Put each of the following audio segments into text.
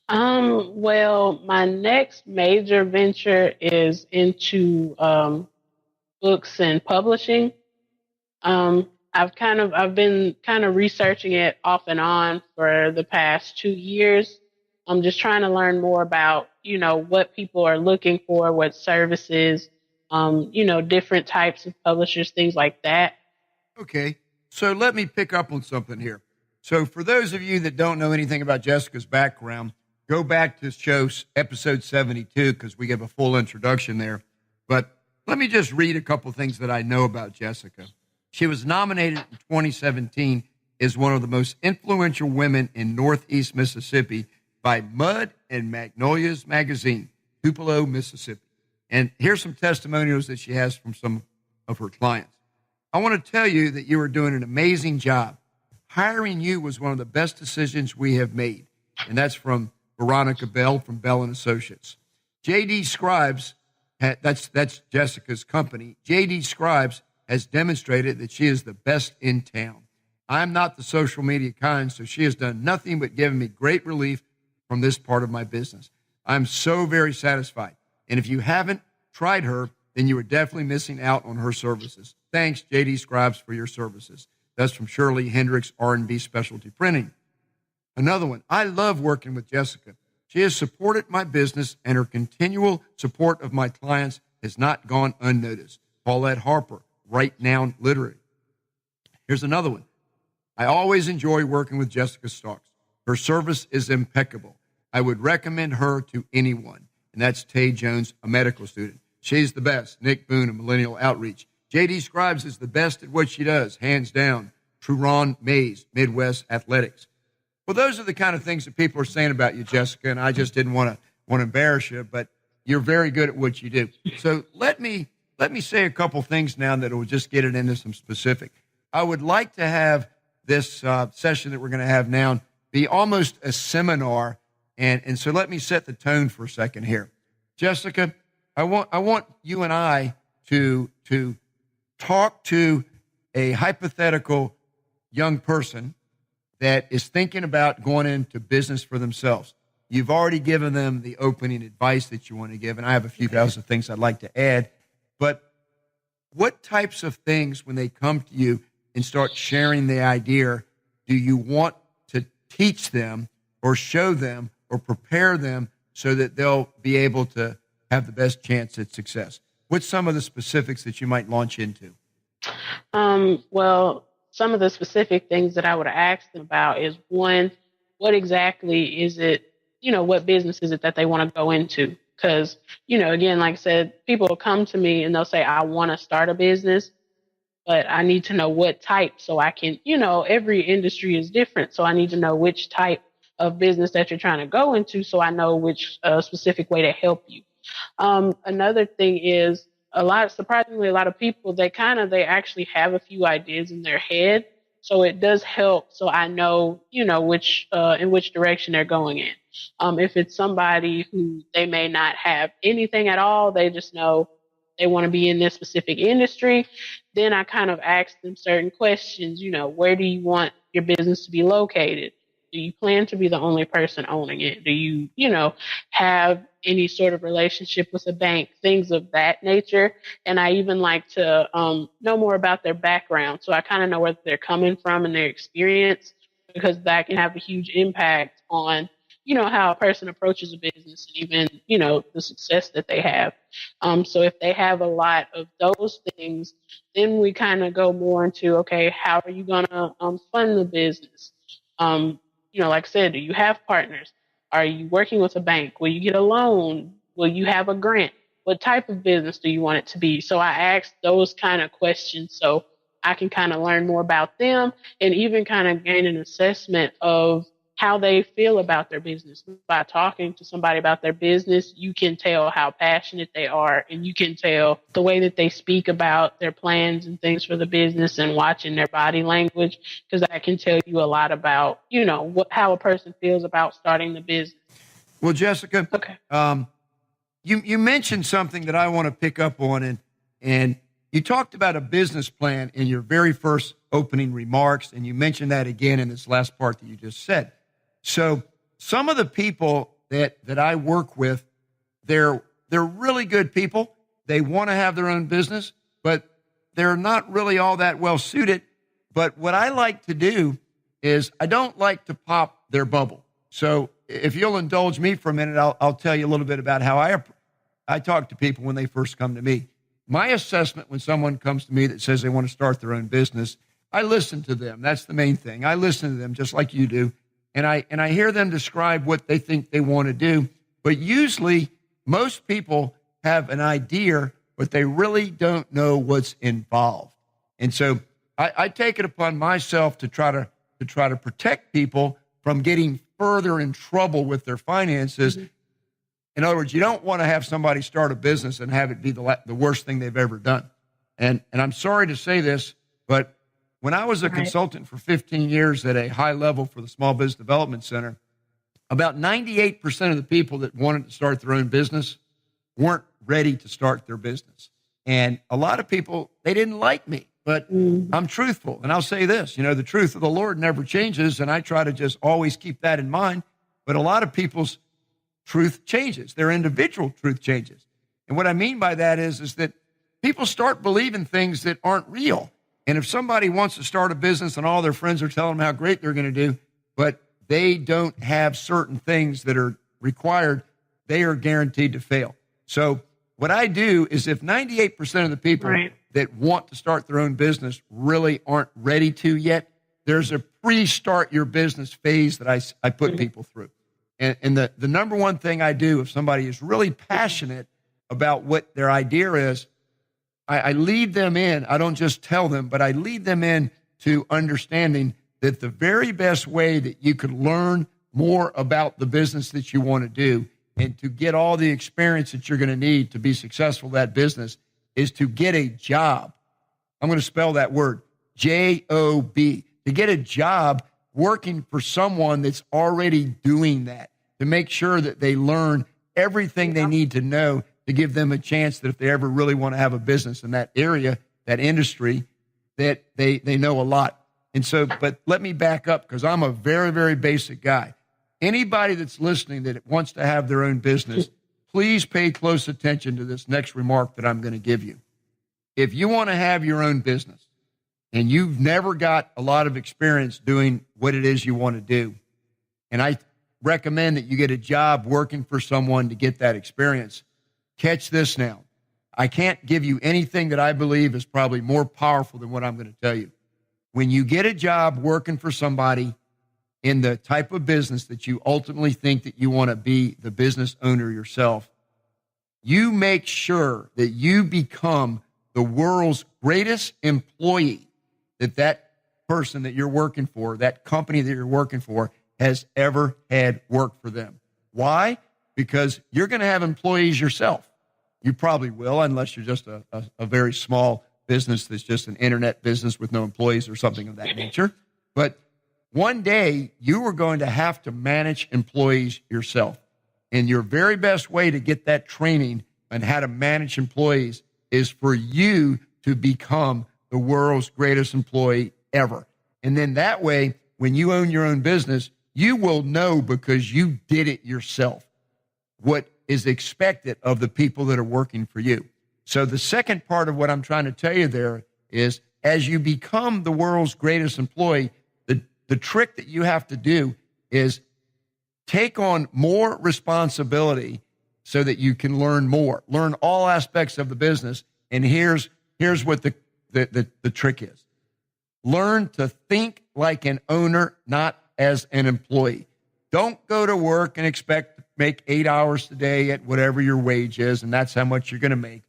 Well, my next major venture is into books and publishing. I've been kind of researching it off and on for the past 2 years. I'm just trying to learn more about, what people are looking for, what services, different types of publishers, things like that. Okay. So let me pick up on something here. So for those of you that don't know anything about Jessica's background, go back to episode 72 because we give a full introduction there. But let me just read a couple things that I know about Jessica. She was nominated in 2017 as one of the most influential women in Northeast Mississippi by Mud and Magnolias magazine, Tupelo, Mississippi. And here's some testimonials that she has from some of her clients. I want to tell you that you are doing an amazing job. Hiring you was one of the best decisions we have made. And that's from Veronica Bell from Bell and Associates. JD Scribes, that's Jessica's company. JD Scribes has demonstrated that she is the best in town. I'm not the social media kind, so she has done nothing but giving me great relief from this part of my business. I'm so very satisfied. And if you haven't tried her, then you are definitely missing out on her services. Thanks, JD Scribes, for your services. That's from Shirley Hendricks, R&B Specialty Printing. Another one, I love working with Jessica. She has supported my business, and her continual support of my clients has not gone unnoticed. Paulette Harper, Right Now Literary. Here's another one. I always enjoy working with Jessica Starks. Her service is impeccable. I would recommend her to anyone. And that's Tay Jones, a medical student. She's the best. Nick Boone, a Millennial Outreach. JD Scribes is the best at what she does, hands down. Truron Mays, Midwest Athletics. Well, those are the kind of things that people are saying about you, Jessica, and I just didn't want to embarrass you, but you're very good at what you do. So let me say a couple things now that will just get it into some specific. I would like to have this session that we're going to have now be almost a seminar, and so let me set the tone for a second here. Jessica, I want you and I to talk to a hypothetical young person that is thinking about going into business for themselves. You've already given them the opening advice that you want to give, and I have a few thousand things I'd like to add. But what types of things, when they come to you and start sharing the idea, do you want to teach them or show them or prepare them so that they'll be able to have the best chance at success? What's some of the specifics that you might launch into? Well, some of the specific things that I would ask them about is one, what exactly is it, what business is it that they want to go into? Because, again, like I said, people will come to me and they'll say, I want to start a business, but I need to know what type so I can, every industry is different. So I need to know which type of business that you're trying to go into so I know which specific way to help you. Another thing is surprisingly, a lot of people, they actually have a few ideas in their head. So it does help. So I know, which, in which direction they're going in. If it's somebody who they may not have anything at all, they just know they want to be in this specific industry, then I kind of ask them certain questions, where do you want your business to be located? Do you plan to be the only person owning it? Do you, have any sort of relationship with a bank, things of that nature? And I even like to know more about their background. So I kind of know where they're coming from and their experience, because that can have a huge impact on, how a person approaches a business and even, the success that they have. So if they have a lot of those things, then we kind of go more into, okay, how are you going to fund the business? Like I said, do you have partners? Are you working with a bank? Will you get a loan? Will you have a grant? What type of business do you want it to be? So I ask those kind of questions so I can kind of learn more about them and even kind of gain an assessment of how they feel about their business. By talking to somebody about their business, you can tell how passionate they are, and you can tell the way that they speak about their plans and things for the business, and watching their body language, because that can tell you a lot about, how a person feels about starting the business. Well, Jessica, okay. You mentioned something that I want to pick up on, and you talked about a business plan in your very first opening remarks, and you mentioned that again in this last part that you just said. So some of the people that I work with, they're really good people. They want to have their own business, but they're not really all that well suited. But what I like to do is I don't like to pop their bubble. So if you'll indulge me for a minute, I'll tell you a little bit about how I talk to people when they first come to me. My assessment when someone comes to me that says they want to start their own business, I listen to them. That's the main thing. I listen to them just like you do. And I hear them describe what they think they want to do. But usually most people have an idea, but they really don't know what's involved. And so I take it upon myself to try to protect people from getting further in trouble with their finances. Mm-hmm. In other words, you don't want to have somebody start a business and have it be the worst thing they've ever done. And I'm sorry to say this, but when I was a consultant for 15 years at a high level for the Small Business Development Center, about 98% of the people that wanted to start their own business weren't ready to start their business. And a lot of people, they didn't like me, but I'm truthful. And I'll say this, the truth of the Lord never changes. And I try to just always keep that in mind. But a lot of people's truth changes. Their individual truth changes. And what I mean by that is that people start believing things that aren't real. And if somebody wants to start a business and all their friends are telling them how great they're going to do, but they don't have certain things that are required, they are guaranteed to fail. So what I do is if 98% of the people that want to start their own business really aren't ready to yet, there's a pre-start your business phase that I put people through. And the number one thing I do if somebody is really passionate about what their idea is, I lead them in. I don't just tell them, but I lead them in to understanding that the very best way that you could learn more about the business that you want to do and to get all the experience that you're going to need to be successful in that business is to get a job. I'm going to spell that word, J-O-B, to get a job working for someone that's already doing that, to make sure that they learn everything they need to know to give them a chance that if they ever really want to have a business in that area, that industry, that they know a lot. And so, but let me back up because I'm a very, very basic guy. Anybody that's listening that wants to have their own business, please pay close attention to this next remark that I'm going to give you. If you want to have your own business and you've never got a lot of experience doing what it is you want to do, and I recommend that you get a job working for someone to get that experience, catch this now. I can't give you anything that I believe is probably more powerful than what I'm going to tell you. When you get a job working for somebody in the type of business that you ultimately think that you want to be the business owner yourself, you make sure that you become the world's greatest employee that person that you're working for, that company that you're working for, has ever had work for them. Why? Because you're going to have employees yourself. You probably will, unless you're just a very small business that's just an internet business with no employees or something of that nature. But one day, you are going to have to manage employees yourself. And your very best way to get that training on how to manage employees is for you to become the world's greatest employee ever. And then that way, when you own your own business, you will know because you did it yourself what is expected of the people that are working for you. So the second part of what I'm trying to tell you there is as you become the world's greatest employee, the trick that you have to do is take on more responsibility so that you can learn more, learn all aspects of the business. And here's what the trick is. Learn to think like an owner, not as an employee. Don't go to work and expect to make 8 hours a day at whatever your wage is, and that's how much you're going to make.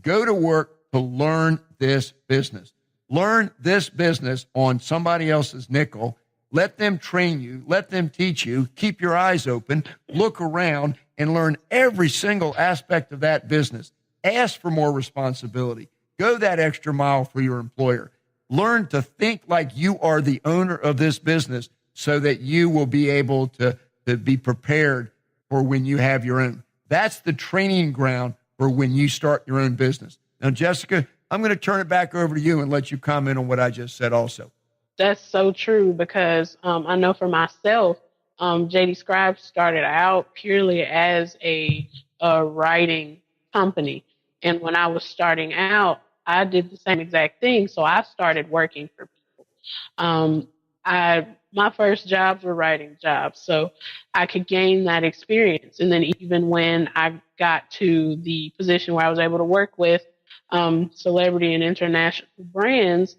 Go to work to learn this business. Learn this business on somebody else's nickel. Let them train you. Let them teach you. Keep your eyes open. Look around and learn every single aspect of that business. Ask for more responsibility. Go that extra mile for your employer. Learn to think like you are the owner of this business so that you will be able to be prepared for when you have your own. That's the training ground for when you start your own business. Now, Jessica, I'm going to turn it back over to you and let you comment on what I just said also. That's so true because I know for myself, JD Scribe started out purely as a writing company. And when I was starting out, I did the same exact thing. So I started working for people. Um, my first jobs were writing jobs, so I could gain that experience. And then even when I got to the position where I was able to work with celebrity and international brands,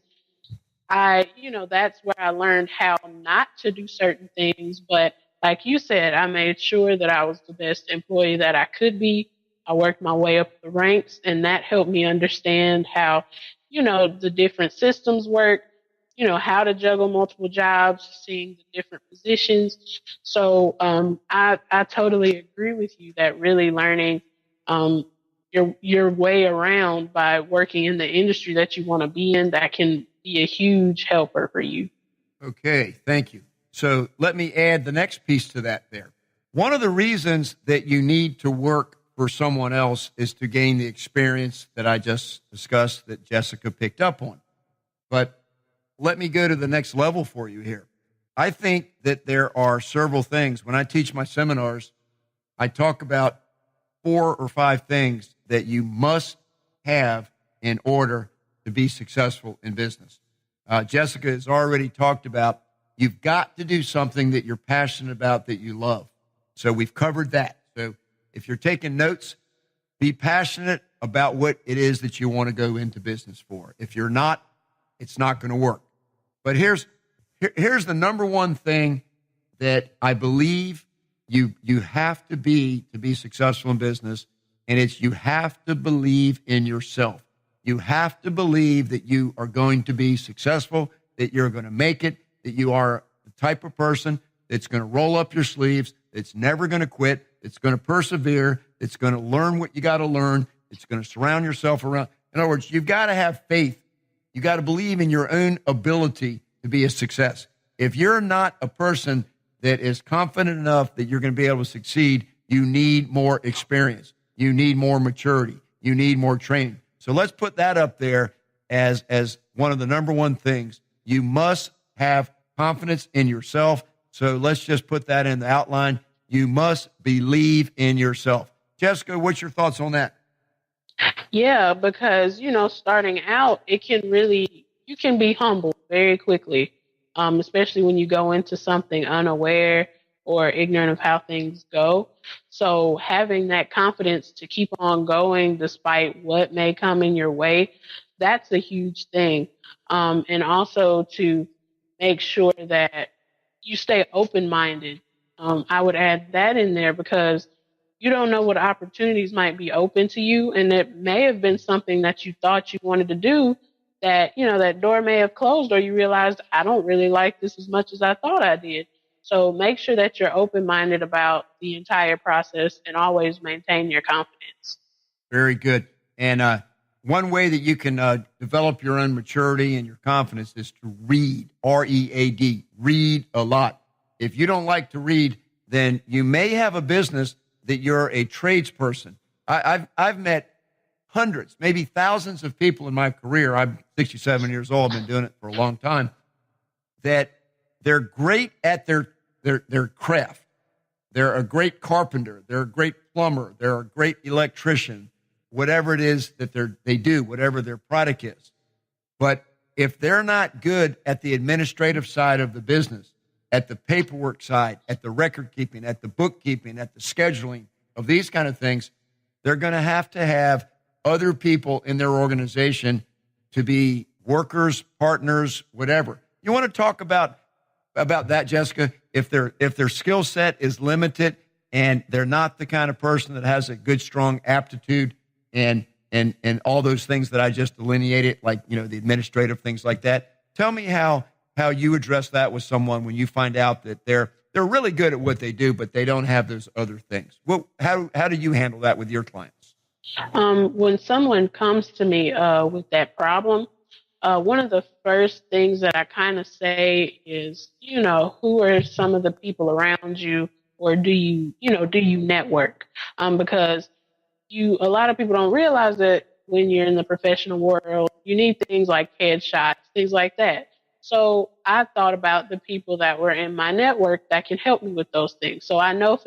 that's where I learned how not to do certain things. But like you said, I made sure that I was the best employee that I could be. I worked my way up the ranks, and that helped me understand how, the different systems work, how to juggle multiple jobs, seeing the different positions. So I totally agree with you that really learning your way around by working in the industry that you want to be in, that can be a huge helper for you. Okay, thank you. So let me add the next piece to that there. One of the reasons that you need to work for someone else is to gain the experience that I just discussed that Jessica picked up on. But let me go to the next level for you here. I think that there are several things. When I teach my seminars, I talk about 4 or 5 things that you must have in order to be successful in business. Jessica has already talked about you've got to do something that you're passionate about, that you love. So we've covered that. So if you're taking notes, be passionate about what it is that you want to go into business for. If you're not, it's not going to work. But here's the number one thing that I believe you have to be successful in business, and it's you have to believe in yourself. You have to believe that you are going to be successful, that you're going to make it, that you are the type of person that's going to roll up your sleeves, that's never going to quit, that's going to persevere, that's going to learn what you got to learn, that's going to surround yourself around. In other words, you've got to have faith. You got to believe in your own ability to be a success. If you're not a person that is confident enough that you're going to be able to succeed, you need more experience. You need more maturity. You need more training. So let's put that up there as one of the number one things. You must have confidence in yourself. So let's just put that in the outline. You must believe in yourself. Jessica, what's your thoughts on that? Yeah, because, starting out, you can be humbled very quickly, especially when you go into something unaware or ignorant of how things go. So having that confidence to keep on going despite what may come in your way, that's a huge thing. And also to make sure that you stay open-minded. I would add that in there because you don't know what opportunities might be open to you, and it may have been something that you thought you wanted to do that, that door may have closed, or you realized, I don't really like this as much as I thought I did. So make sure that you're open-minded about the entire process and always maintain your confidence. Very good. And one way that you can develop your own maturity and your confidence is to read, R-E-A-D, read a lot. If you don't like to read, then you may have a business that you're a tradesperson. I've met hundreds, maybe thousands of people in my career. I'm 67 years old. I've been doing it for a long time. That they're great at their craft. They're a great carpenter. They're a great plumber. They're a great electrician. Whatever it is that they do, whatever their product is. But if they're not good at the administrative side of the business, at the paperwork side, at the record keeping, at the bookkeeping, at the scheduling of these kind of things, they're going to have other people in their organization to be workers, partners, whatever. You want to talk about that, Jessica? If their skill set is limited and they're not the kind of person that has a good, strong aptitude and all those things that I just delineated, like, the administrative things like that. Tell me how you address that with someone when you find out that they're really good at what they do, but they don't have those other things. Well, how do you handle that with your clients? When someone comes to me with that problem, one of the first things that I kind of say is, who are some of the people around you, or do you network? Because a lot of people don't realize that when you're in the professional world, you need things like headshots, things like that. So I thought about the people that were in my network that can help me with those things. So I know